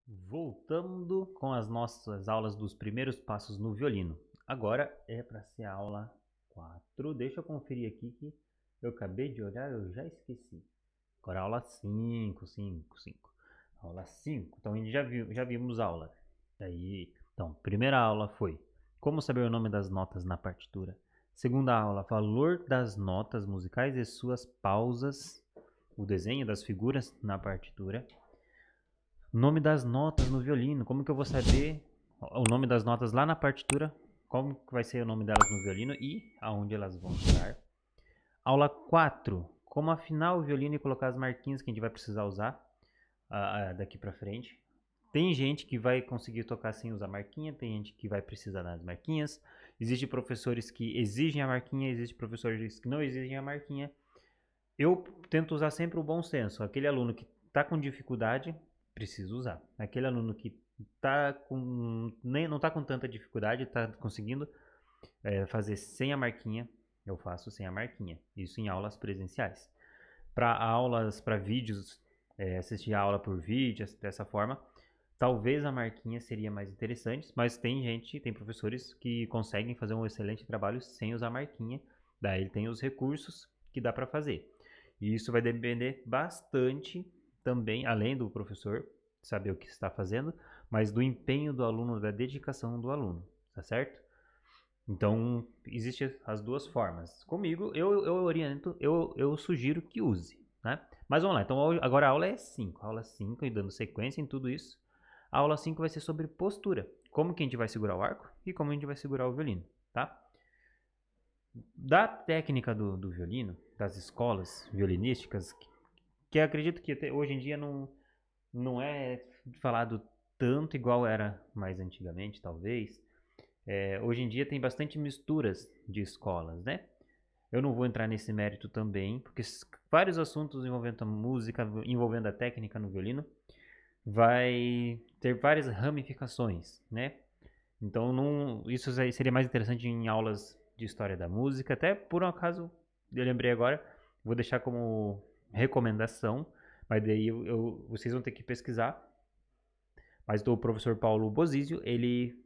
Voltando com as nossas aulas dos primeiros passos no violino. Agora é para ser a aula 4. Deixa eu conferir aqui que eu acabei de olhar, eu já esqueci. Agora aula 5, 5, 5. Aula 5. Então a gente já vimos aula. Aí, então, primeira aula foi como saber o nome das notas na partitura. Segunda aula, valor das notas musicais e suas pausas, o desenho das figuras na partitura. Nome das notas no violino. Como que eu vou saber o nome das notas lá na partitura? Como que vai ser o nome delas no violino e aonde elas vão estar? Aula 4. Como afinar o violino e colocar as marquinhas que a gente vai precisar usar daqui para frente. Tem gente que vai conseguir tocar sem usar marquinha, tem gente que vai precisar das marquinhas. Existem professores que exigem a marquinha, existem professores que não exigem a marquinha. Eu tento usar sempre o bom senso. Aquele aluno que está com dificuldade, precisa usar. Aquele aluno que não está com tanta dificuldade, está conseguindo fazer sem a marquinha, eu faço sem a marquinha. Isso em aulas presenciais. Para vídeos, assistir a aula por vídeo, dessa forma, talvez a marquinha seria mais interessante, mas tem professores que conseguem fazer um excelente trabalho sem usar marquinha. Daí ele tem os recursos que dá para fazer. E isso vai depender bastante também, além do professor saber o que está fazendo, mas do empenho do aluno, da dedicação do aluno, tá certo? Então, existem as duas formas. Comigo, eu oriento, eu sugiro que use, né? Mas vamos lá, então agora a aula é 5. Aula 5, e dando sequência em tudo isso. A aula 5 vai ser sobre postura. Como que a gente vai segurar o arco e como a gente vai segurar o violino, tá? Da técnica do violino, das escolas violinísticas, que eu acredito que até hoje em dia não é falado tanto igual era mais antigamente, talvez. Hoje em dia tem bastante misturas de escolas, né? Eu não vou entrar nesse mérito também, porque vários assuntos envolvendo a música, envolvendo a técnica no violino, vai ter várias ramificações, né? Então isso seria mais interessante em aulas de história da música. Até por um acaso, eu lembrei agora, vou deixar como recomendação, mas daí vocês vão ter que pesquisar. Mas do professor Paulo Bozizio, ele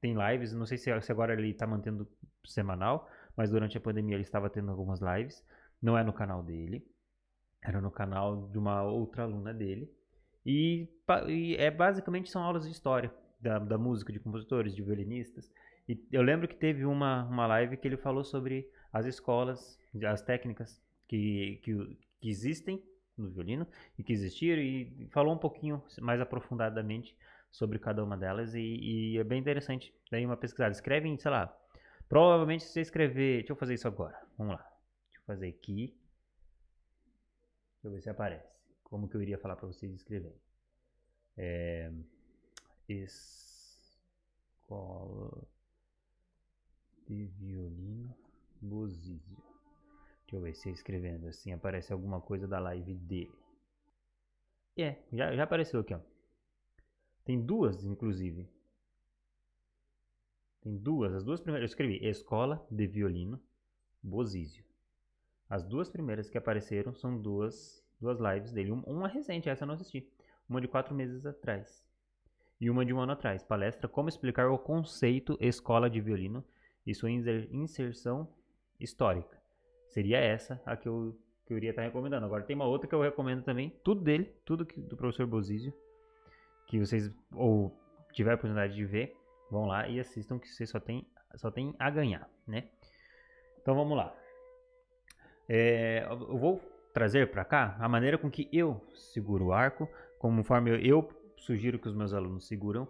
tem lives, não sei se agora ele está mantendo semanal, mas durante a pandemia ele estava tendo algumas lives. Não é no canal dele, era no canal de uma outra aluna dele. E basicamente são aulas de história da música, de compositores, de violinistas. E eu lembro que teve uma live que ele falou sobre as escolas, as técnicas que existem no violino e que existiram, e falou um pouquinho mais aprofundadamente sobre cada uma delas. E é bem interessante. Daí uma pesquisada. Escreve, sei lá. Provavelmente se você escrever. Deixa eu fazer isso agora. Vamos lá. Deixa eu fazer aqui. Deixa eu ver se aparece. Como que eu iria falar para vocês escreverem? Escola de violino Bozizio. Deixa eu ver se escrevendo assim aparece alguma coisa da live dele. Já apareceu aqui, ó. Tem duas, inclusive. Tem duas. As duas primeiras. Eu escrevi Escola de Violino Bozizio. As duas primeiras que apareceram são duas lives dele. Uma recente, essa eu não assisti. Uma de 4 meses atrás. E uma de um ano atrás. Palestra Como explicar o conceito escola de violino e sua inserção histórica. Seria essa a que eu iria estar recomendando. Agora tem uma outra que eu recomendo também. Tudo dele, tudo do professor Bozizio. Que vocês ou tiver a oportunidade de ver, vão lá e assistam, que vocês só tem a ganhar, né? Então vamos lá. Eu vou trazer para cá a maneira com que eu seguro o arco, conforme eu sugiro que os meus alunos seguram,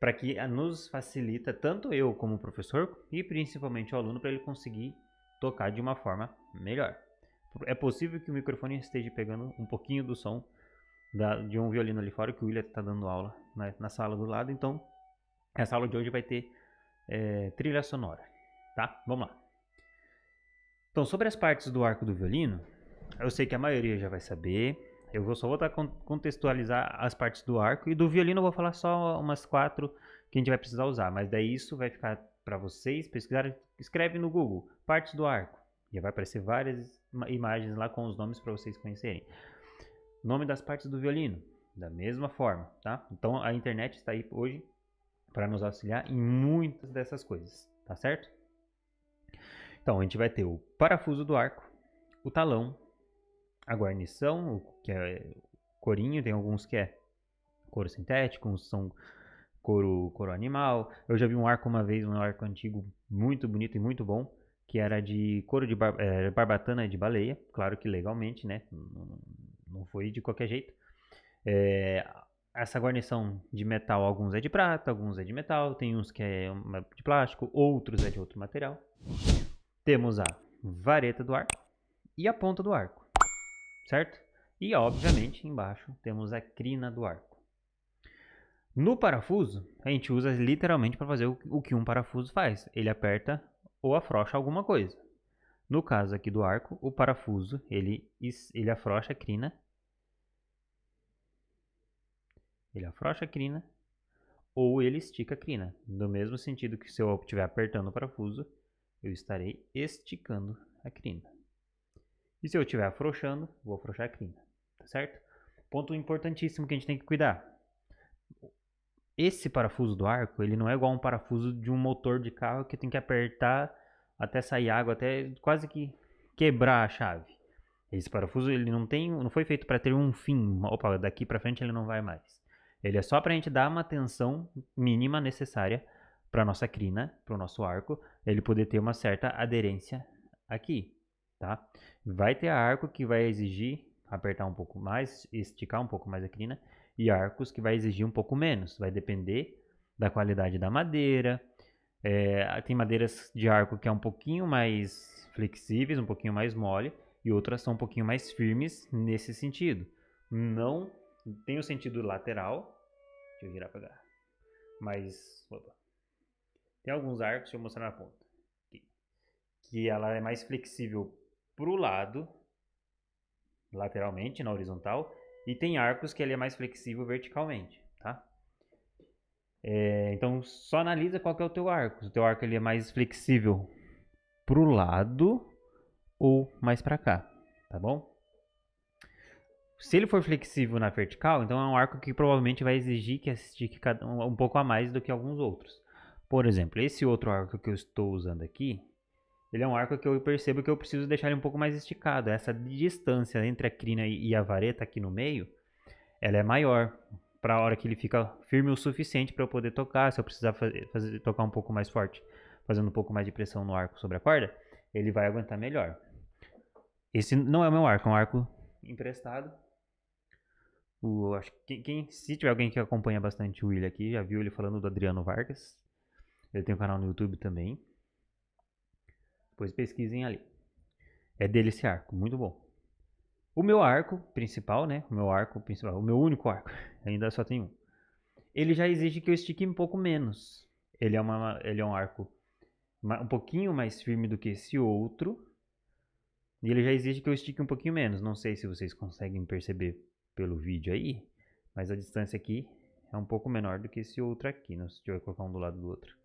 para que nos facilita tanto eu como professor e principalmente o aluno, para ele conseguir tocar de uma forma melhor. É possível que o microfone esteja pegando um pouquinho do som de um violino ali fora, que o William está dando aula na sala do lado. Então essa aula de hoje vai ter trilha sonora, tá? Vamos lá. Então, sobre as partes do arco do violino, eu sei que a maioria já vai saber. Só vou contextualizar as partes do arco, e do violino eu vou falar só umas 4 que a gente vai precisar usar. Mas daí isso vai ficar para vocês pesquisarem. Escreve no Google, partes do arco. E vai aparecer várias imagens lá com os nomes para vocês conhecerem. Nome das partes do violino. Da mesma forma, tá? Então a internet está aí hoje para nos auxiliar em muitas dessas coisas, tá certo? Então a gente vai ter o parafuso do arco, o talão, a guarnição, que é corinho, tem alguns que é couro sintético, uns são couro animal. Eu já vi um arco uma vez, um arco antigo muito bonito e muito bom, que era de couro de barbatana de baleia, claro que legalmente, né? Não foi de qualquer jeito. Essa guarnição de metal, alguns é de prata, alguns é de metal, tem uns que é de plástico, outros é de outro material. Temos a vareta do arco e a ponta do arco, certo? E obviamente embaixo temos a crina do arco. No parafuso, a gente usa literalmente para fazer o que um parafuso faz. Ele aperta ou afrouxa alguma coisa. No caso aqui do arco, o parafuso ele afrouxa a crina. Ele afrouxa a crina ou ele estica a crina. No mesmo sentido que se eu estiver apertando o parafuso, eu estarei esticando a crina. E se eu estiver afrouxando, vou afrouxar a crina. Tá certo? Ponto importantíssimo que a gente tem que cuidar. Esse parafuso do arco, ele não é igual um parafuso de um motor de carro que tem que apertar até sair água, até quase que quebrar a chave. Esse parafuso ele não foi feito para ter um fim. Opa, daqui para frente ele não vai mais. Ele é só para a gente dar uma tensão mínima necessária para nossa crina, para o nosso arco, ele poder ter uma certa aderência aqui, tá? Vai ter arco que vai exigir apertar um pouco mais, esticar um pouco mais a crina, e arcos que vai exigir um pouco menos. Vai depender da qualidade da madeira. Tem madeiras de arco que é um pouquinho mais flexíveis, um pouquinho mais mole, e outras são um pouquinho mais firmes nesse sentido. Não tem o sentido lateral. Deixa eu virar para cá. Mas opa, tem alguns arcos, deixa eu mostrar na ponta, que ela é mais flexível para o lado, lateralmente, na horizontal, e tem arcos que ele é mais flexível verticalmente, tá? Então só analisa qual que é o teu arco. O teu arco ele é mais flexível pro lado ou mais para cá, tá bom? Se ele for flexível na vertical, então é um arco que provavelmente vai exigir que estique um pouco a mais do que alguns outros. Por exemplo, esse outro arco que eu estou usando aqui, ele é um arco que eu percebo que eu preciso deixar ele um pouco mais esticado. Essa distância entre a crina e a vareta aqui no meio, ela é maior para a hora que ele fica firme o suficiente para eu poder tocar. Se eu precisar tocar um pouco mais forte, fazendo um pouco mais de pressão no arco sobre a corda, ele vai aguentar melhor. Esse não é o meu arco, é um arco emprestado. Acho que se tiver alguém que acompanha bastante o William aqui, já viu ele falando do Adriano Vargas. Ele tem um canal no YouTube também. Depois pesquisem ali. É dele esse arco, muito bom. O meu arco principal, né? O meu único arco, ainda só tem um. Ele já exige que eu estique um pouco menos. Ele é um arco um pouquinho mais firme do que esse outro. E ele já exige que eu estique um pouquinho menos. Não sei se vocês conseguem perceber pelo vídeo aí, mas a distância aqui é um pouco menor do que esse outro aqui. Não sei se eu vou colocar um do lado do outro.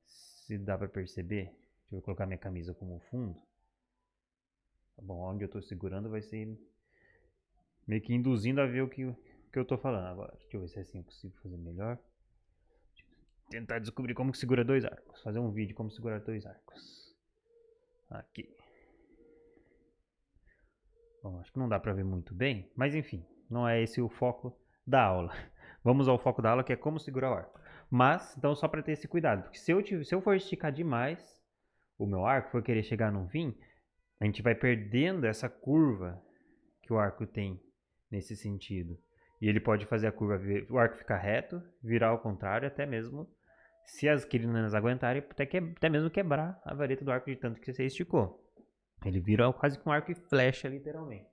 Se dá pra perceber, deixa eu colocar minha camisa como fundo. Tá bom, onde eu tô segurando vai ser meio que induzindo a ver o que eu tô falando agora. Deixa eu ver se é assim eu consigo fazer melhor. Tentar descobrir como que segura dois arcos. Fazer um vídeo como segurar dois arcos. Aqui. Bom, acho que não dá pra ver muito bem, mas enfim, não é esse o foco da aula. Vamos ao foco da aula, que é como segurar o arco. Mas, então só para ter esse cuidado, porque se eu for esticar demais o meu arco, for querer chegar num fim, a gente vai perdendo essa curva que o arco tem nesse sentido. E ele pode fazer o arco ficar reto, virar ao contrário, até mesmo, se as crinas aguentarem, até mesmo quebrar a vareta do arco de tanto que você esticou. Ele vira quase que um arco e flecha, literalmente.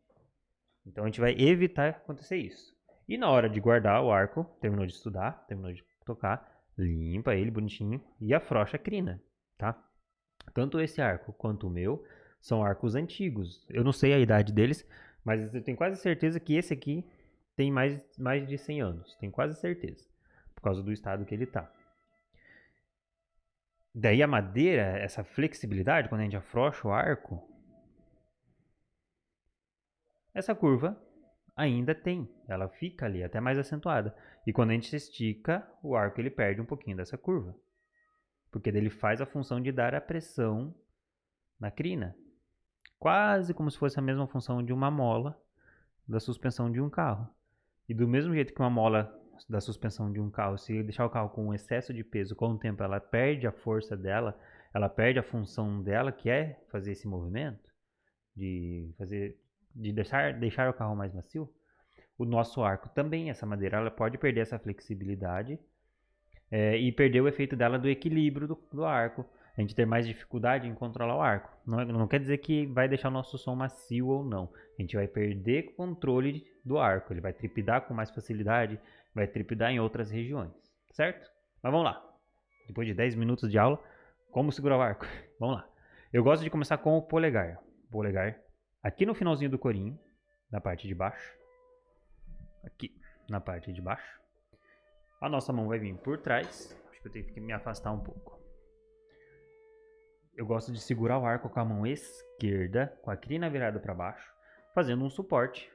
Então a gente vai evitar acontecer isso. E na hora de guardar o arco, terminou de estudar, terminou de tocar, limpa ele bonitinho e afrouxa a crina, tá? Tanto esse arco quanto o meu são arcos antigos. Eu não sei a idade deles, mas eu tenho quase certeza que esse aqui tem mais de 100 anos. Tenho quase certeza, por causa do estado que ele está. Daí a madeira, essa flexibilidade, quando a gente afrouxa o arco, essa curva ainda tem, ela fica ali, até mais acentuada. E quando a gente estica, o arco ele perde um pouquinho dessa curva. Porque ele faz a função de dar a pressão na crina. Quase como se fosse a mesma função de uma mola da suspensão de um carro. E do mesmo jeito que uma mola da suspensão de um carro, se deixar o carro com um excesso de peso, com o tempo ela perde a força dela, ela perde a função dela, que é fazer esse movimento, de deixar o carro mais macio. O nosso arco também, essa madeira, ela pode perder essa flexibilidade e perder o efeito dela do equilíbrio do arco. A gente ter mais dificuldade em controlar o arco. Não quer dizer que vai deixar o nosso som macio ou não. A gente vai perder controle do arco. Ele vai trepidar com mais facilidade, vai trepidar em outras regiões, certo? Mas vamos lá. Depois de 10 minutos de aula, como segurar o arco? Vamos lá. Eu gosto de começar com o polegar. Polegar aqui no finalzinho do corinho, na parte de baixo. Aqui na parte de baixo. A nossa mão vai vir por trás. Acho que eu tenho que me afastar um pouco. Eu gosto de segurar o arco com a mão esquerda, com a crina virada para baixo, fazendo um suporte,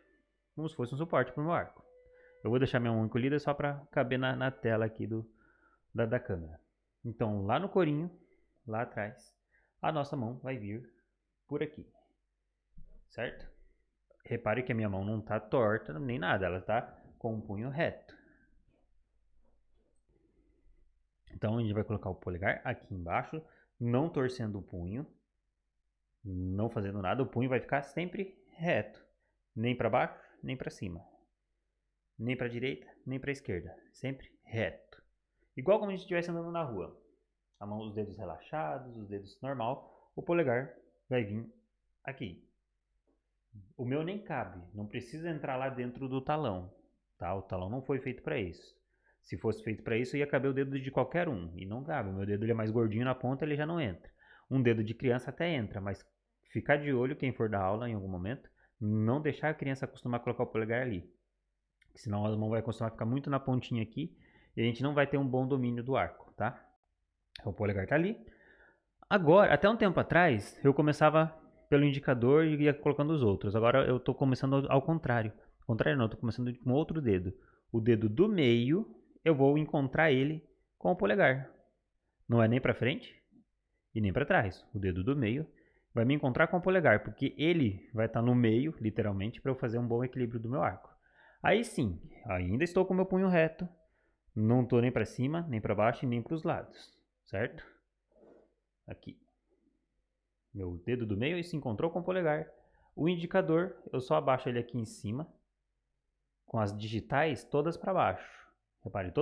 como se fosse um suporte para o meu arco. Eu vou deixar minha mão encolhida só para caber na tela aqui da câmera. Então, lá no corinho, lá atrás, a nossa mão vai vir por aqui, certo? Repare que a minha mão não está torta nem nada, ela está com o punho reto. Então, a gente vai colocar o polegar aqui embaixo, não torcendo o punho, não fazendo nada, o punho vai ficar sempre reto, nem para baixo, nem para cima, nem para a direita, nem para a esquerda, sempre reto. Igual como a gente estivesse andando na rua, a mão, os dedos relaxados, os dedos normal, o polegar vai vir aqui. O meu nem cabe, não precisa entrar lá dentro do talão, tá? O talão não foi feito para isso. Se fosse feito para isso, ia caber o dedo de qualquer um. E não cabe. O meu dedo ele é mais gordinho na ponta, ele já não entra. Um dedo de criança até entra, mas ficar de olho, quem for dar aula em algum momento, não deixar a criança acostumar a colocar o polegar ali. Senão a mão vai acostumar a ficar muito na pontinha aqui e a gente não vai ter um bom domínio do arco, tá? O polegar tá ali. Agora, até um tempo atrás, eu começava pelo indicador e ia colocando os outros. Agora eu tô começando ao contrário. Ao contrário não, eu tô começando com outro dedo. O dedo do meio, eu vou encontrar ele com o polegar. Não é nem para frente e nem para trás. O dedo do meio vai me encontrar com o polegar, porque ele vai estar no meio, literalmente, para eu fazer um bom equilíbrio do meu arco. Aí sim, ainda estou com o meu punho reto. Não estou nem para cima, nem para baixo e nem para os lados, certo? Aqui. Meu dedo do meio se encontrou com o polegar. O indicador, eu só abaixo ele aqui em cima, com as digitais todas para baixo. Repare,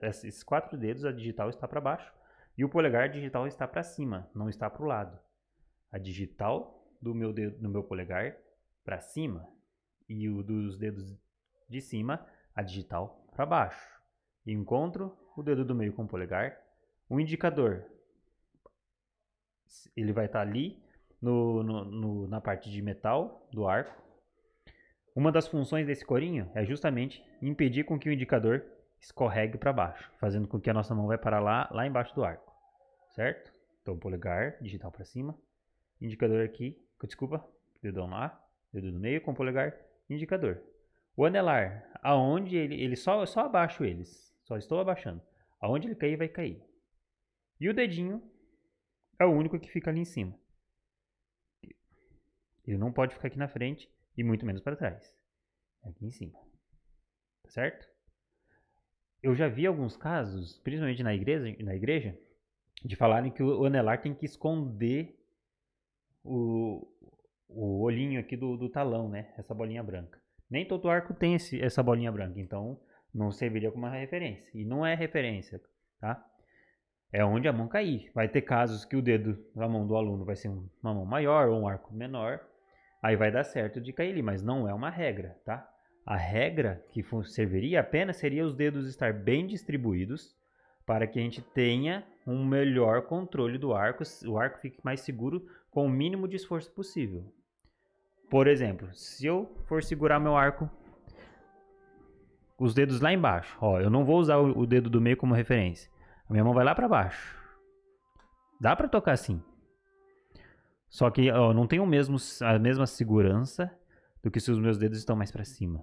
esses 4 dedos, a digital está para baixo e o polegar digital está para cima, não está para o lado. A digital do meu dedo, no meu polegar para cima e o dos dedos de cima, a digital para baixo. E encontro o dedo do meio com o polegar. O indicador, ele vai estar ali na parte de metal do arco. Uma das funções desse corinho é justamente impedir com que o indicador escorregue para baixo, fazendo com que a nossa mão vai parar lá embaixo do arco, certo? Então, polegar, digital para cima, indicador aqui, desculpa, dedão lá, dedo no meio com polegar, indicador. O anelar, aonde ele só abaixo eles, só estou abaixando. Aonde ele cair, vai cair. E o dedinho é o único que fica ali em cima. Ele não pode ficar aqui na frente e muito menos para trás. Aqui em cima. Tá certo? Eu já vi alguns casos, principalmente na igreja, de falarem que o anelar tem que esconder o olhinho aqui do talão, né? Essa bolinha branca. Nem todo arco tem essa bolinha branca, então não serviria como uma referência. E não é referência, tá? É onde a mão cair. Vai ter casos que o dedo da mão do aluno vai ser uma mão maior ou um arco menor. Aí vai dar certo de cair ali, mas não é uma regra, tá? A regra que serviria apenas seria os dedos estar bem distribuídos para que a gente tenha um melhor controle do arco, o arco fique mais seguro com o mínimo de esforço possível. Por exemplo, se eu for segurar meu arco, os dedos lá embaixo, ó, eu não vou usar o dedo do meio como referência. A minha mão vai lá para baixo. Dá para tocar assim. Só que ó, não tem a mesma segurança do que se os meus dedos estão mais para cima.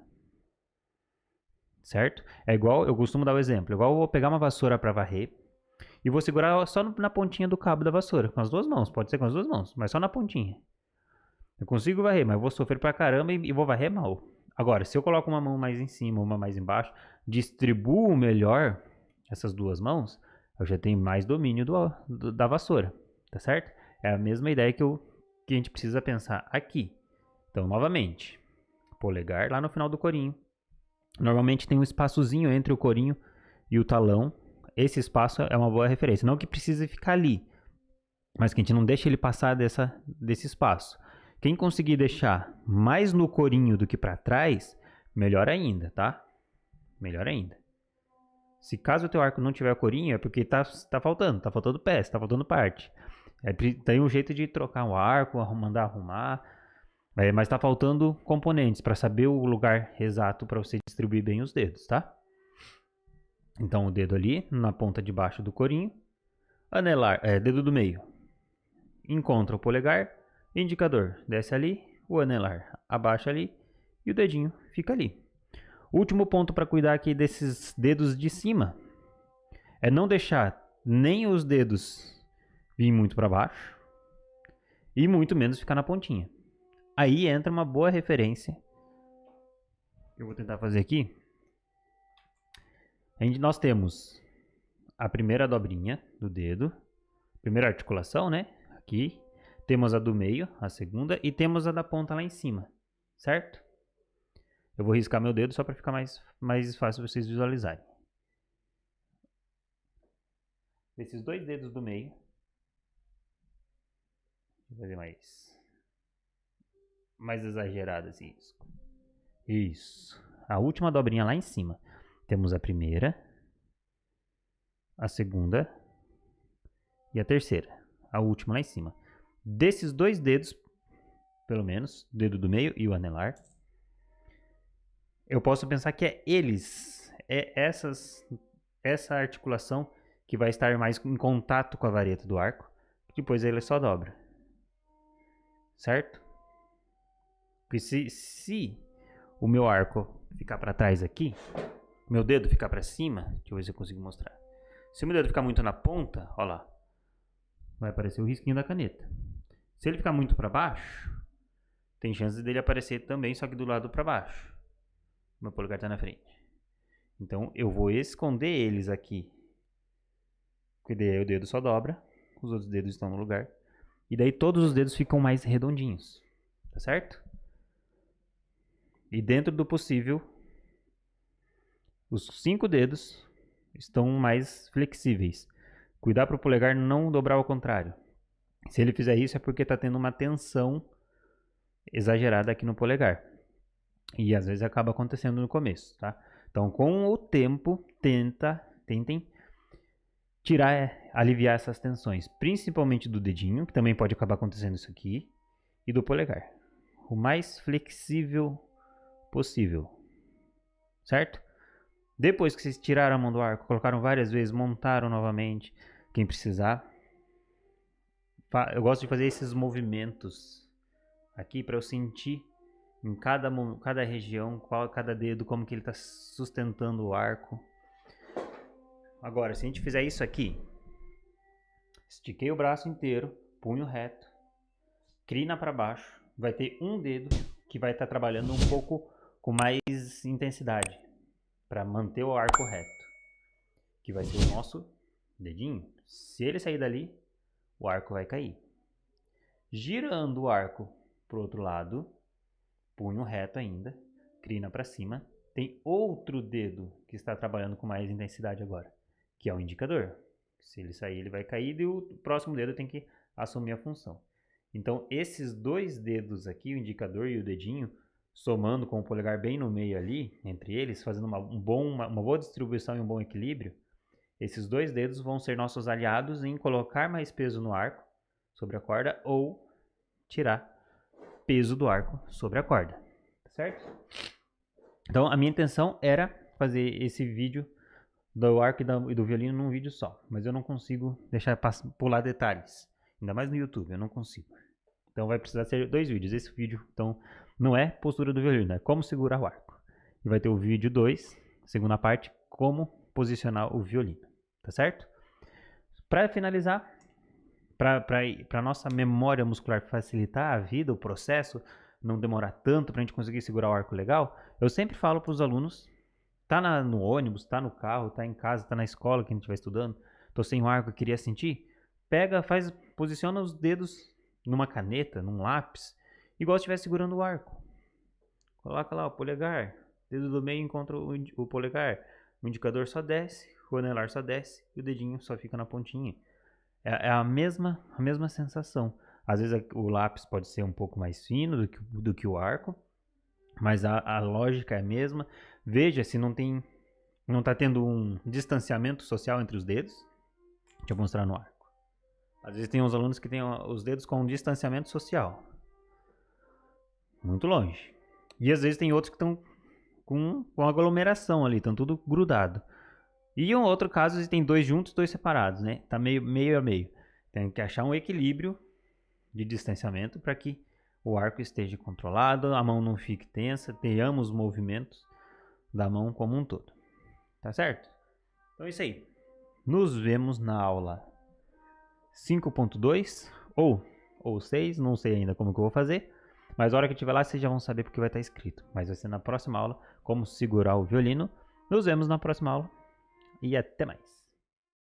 certo? É igual, eu costumo dar o exemplo, igual eu vou pegar uma vassoura para varrer e vou segurar só na pontinha do cabo da vassoura, com as duas mãos, pode ser com as duas mãos, mas só na pontinha. Eu consigo varrer, mas eu vou sofrer pra caramba e vou varrer mal. Agora, se eu coloco uma mão mais em cima, uma mais embaixo, distribuo melhor essas duas mãos, eu já tenho mais domínio da vassoura, tá certo? É a mesma ideia que a gente precisa pensar aqui. Então, novamente, polegar lá no final do corinho. Normalmente tem um espaçozinho entre o corinho e o talão. Esse espaço é uma boa referência. Não que precise ficar ali, mas que a gente não deixe ele passar desse espaço. Quem conseguir deixar mais no corinho do que para trás, melhor ainda, tá? Melhor ainda. Se caso o teu arco não tiver corinho, é porque tá faltando peça, tá faltando parte. Tem um jeito de trocar o arco, mandar arrumar, mas tá faltando componentes para saber o lugar exato para você distribuir bem os dedos, tá? Então o dedo ali na ponta de baixo do corinho, anelar, dedo do meio, encontra o polegar, indicador desce ali, o anelar abaixa ali e o dedinho fica ali. Último ponto para cuidar aqui desses dedos de cima é não deixar nem os dedos vir muito para baixo e muito menos ficar na pontinha. Aí entra uma boa referência. Eu vou tentar fazer aqui. Nós temos a primeira dobrinha do dedo, primeira articulação, né? Aqui. Temos a do meio, a segunda, e temos a da ponta lá em cima, certo? Eu vou riscar meu dedo só para ficar mais fácil vocês visualizarem. Esses dois dedos do meio. Vou fazer mais exagerado assim. Isso. A última dobrinha lá em cima. Temos a primeira, a segunda e a terceira. A última lá em cima. Desses dois dedos, pelo menos, o dedo do meio e o anelar, eu posso pensar que essa articulação que vai estar mais em contato com a vareta do arco, depois ele só dobra, certo? Porque se o meu arco ficar para trás aqui, meu dedo ficar para cima, deixa eu ver se eu consigo mostrar. Se o meu dedo ficar muito na ponta, ó lá, vai aparecer o risquinho da caneta. Se ele ficar muito para baixo, tem chance dele aparecer também, só que do lado para baixo. Meu polegar está na frente. Então eu vou esconder eles aqui. Porque daí o dedo só dobra, os outros dedos estão no lugar. E daí todos os dedos ficam mais redondinhos. Tá certo? E dentro do possível, os 5 dedos estão mais flexíveis. Cuidar para o polegar não dobrar ao contrário. Se ele fizer isso é porque está tendo uma tensão exagerada aqui no polegar. E às vezes acaba acontecendo no começo, tá? Então, com o tempo, tentem aliviar essas tensões, principalmente do dedinho, que também pode acabar acontecendo isso aqui, e do polegar. O mais flexível possível, certo? Depois que vocês tiraram a mão do arco, colocaram várias vezes, montaram novamente, quem precisar. Eu gosto de fazer esses movimentos aqui para eu sentir em cada região, cada dedo, como que ele está sustentando o arco. Agora, se a gente fizer isso aqui, estiquei o braço inteiro, punho reto, crina para baixo, vai ter um dedo que vai estar trabalhando um pouco com mais intensidade para manter o arco reto, que vai ser o nosso dedinho. Se ele sair dali, o arco vai cair. Girando o arco para o outro lado, punho reto ainda, crina para cima, tem outro dedo que está trabalhando com mais intensidade agora, que é o indicador. Se ele sair, ele vai cair e o próximo dedo tem que assumir a função. Então, esses dois dedos aqui, o indicador e o dedinho, somando com o polegar bem no meio ali, entre eles, fazendo uma boa distribuição e um bom equilíbrio, esses dois dedos vão ser nossos aliados em colocar mais peso no arco sobre a corda ou tirar peso do arco sobre a corda, certo? Então, a minha intenção era fazer esse vídeo do arco e do violino num vídeo só, mas eu não consigo deixar pular detalhes, ainda mais no YouTube, eu não consigo. Então vai precisar ser 2 vídeos. Esse vídeo, então, não é postura do violino, é como segurar o arco. E vai ter o vídeo 2, Segunda parte, como posicionar o violino, tá certo? Para finalizar, para nossa memória muscular facilitar a vida, o processo, não demorar tanto para a gente conseguir segurar o arco legal, eu sempre falo para os alunos, tá no ônibus, tá no carro, tá em casa, tá na escola que a gente vai estudando, tô sem o arco, queria sentir, pega, posiciona os dedos numa caneta, num lápis, igual se estivesse segurando o arco. Coloca lá o polegar, dedo do meio encontra o polegar, o indicador só desce, o anelar só desce e o dedinho só fica na pontinha. É a mesma sensação. Às vezes o lápis pode ser um pouco mais fino do que o arco, mas a lógica é a mesma. Veja se não está tendo um distanciamento social entre os dedos. Deixa eu mostrar no arco. Às vezes tem uns alunos que têm os dedos com um distanciamento social. Muito longe. E às vezes tem outros que estão com aglomeração ali, estão tudo grudado. E um outro caso, tem dois juntos, dois separados, né? Tá meio a meio. Tem que achar um equilíbrio de distanciamento para que o arco esteja controlado, a mão não fique tensa, tenhamos os movimentos da mão como um todo. Tá certo? Então é isso aí. Nos vemos na aula 5.2 ou 6, não sei ainda como que eu vou fazer. Mas a hora que estiver lá, vocês já vão saber porque vai estar escrito. Mas vai ser na próxima aula, como segurar o violino. Nos vemos na próxima aula. E até mais.